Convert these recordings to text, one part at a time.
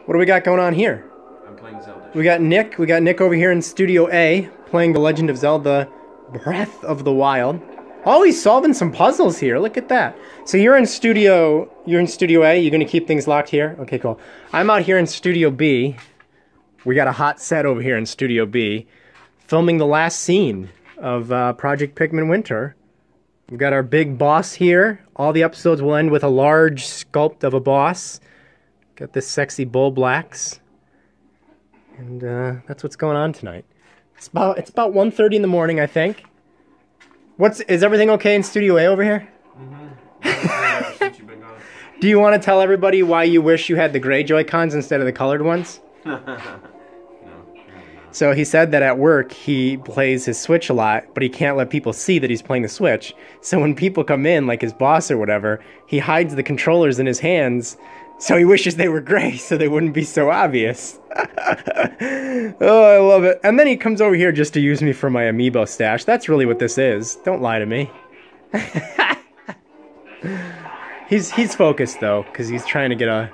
What do we got going on here? I'm playing Zelda. We got Nick over here in Studio A playing The Legend of Zelda Breath of the Wild. Oh, he's solving some puzzles here. Look at that. So you're in Studio A. You're going to keep things locked here? Okay, cool. I'm out here in Studio B. We got a hot set over here in Studio B, filming the last scene of Project Pikmin Winter. We've got our big boss here. All the episodes will end with a large sculpt of a boss. Got this sexy bull blacks. And that's what's going on tonight. It's about 1:30 in the morning, I think. Is everything okay in Studio A over here? Mm-hmm. Do you want to tell everybody why you wish you had the gray Joy-Cons instead of the colored ones? No. So he said that at work he plays his Switch a lot, but he can't let people see that he's playing the Switch. So when people come in, like his boss or whatever, he hides the controllers in his hands. So he wishes they were gray so they wouldn't be so obvious. Oh, I love it. And then he comes over here just to use me for my amiibo stash. That's really what this is. Don't lie to me. He's focused though, because he's trying to get a...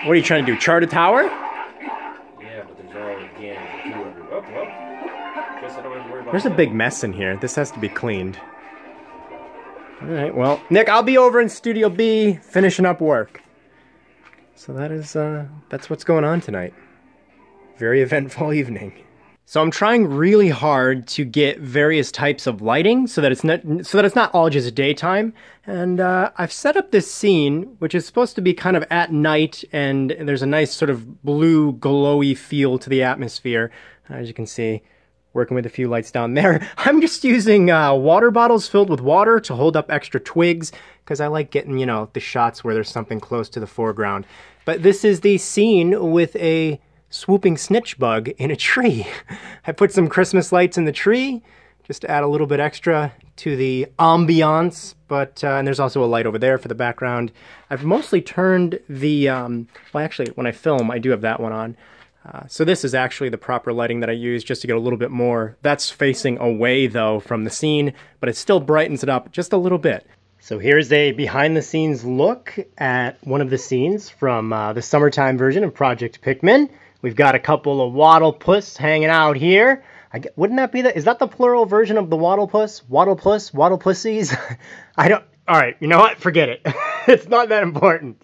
What are you trying to do? Chart a tower? Yeah, but there's all again. Oh, well. Guess I don't have to worry about There's a big mess in here. This has to be cleaned. Alright, well, Nick, I'll be over in Studio B finishing up work. So that's what's going on tonight. Very eventful evening. So I'm trying really hard to get various types of lighting so that it's not all just daytime. And I've set up this scene, which is supposed to be kind of at night, and there's a nice sort of blue, glowy feel to the atmosphere, as you can see. Working with a few lights down there. I'm just using water bottles filled with water to hold up extra twigs, because I like getting, you know, the shots where there's something close to the foreground. But this is the scene with a swooping snitch bug in a tree. I put some Christmas lights in the tree, just to add a little bit extra to the ambiance, but, and there's also a light over there for the background. I've mostly turned the, well actually, when I film, I do have that one on. So this is actually the proper lighting that I use just to get a little bit more. That's facing away though from the scene, but it still brightens it up just a little bit. So here's a behind the scenes look at one of the scenes from the summertime version of Project Pikmin. We've got a couple of Waddlepuss hanging out here. Wouldn't that be is that the plural version of the Waddlepuss? Waddlepuss? Waddlepussies? Alright, you know what? Forget it. It's not that important.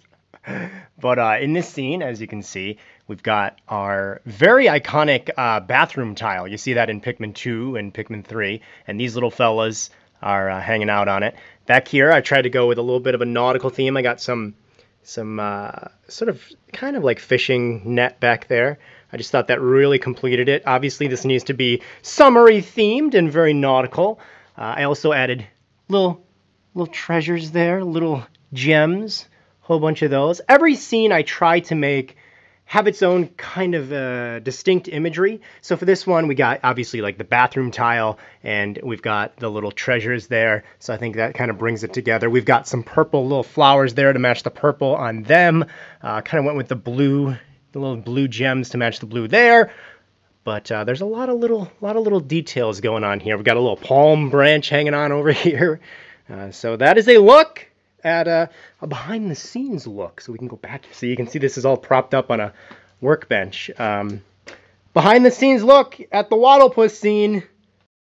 But in this scene, as you can see, we've got our very iconic bathroom tile. You see that in Pikmin 2 and Pikmin 3, and these little fellas are hanging out on it. Back here, I tried to go with a little bit of a nautical theme. I got some sort of kind of like fishing net back there. I just thought that really completed it. Obviously, this needs to be summery themed and very nautical. I also added little treasures there, little gems. Whole bunch of those. Every scene I try to have its own kind of distinct imagery. So for this one, we got obviously like the bathroom tile, and we've got the little treasures there. So I think that kind of brings it together. We've got some purple little flowers there to match the purple on them. Kind of went with the little blue gems to match the blue there. But there's a lot of little details going on here. We've got a little palm branch hanging on over here. So that is a look at a behind the scenes look, so we can go back so you can see this is all propped up on a workbench. Behind the scenes look at the Waddlepuss scene.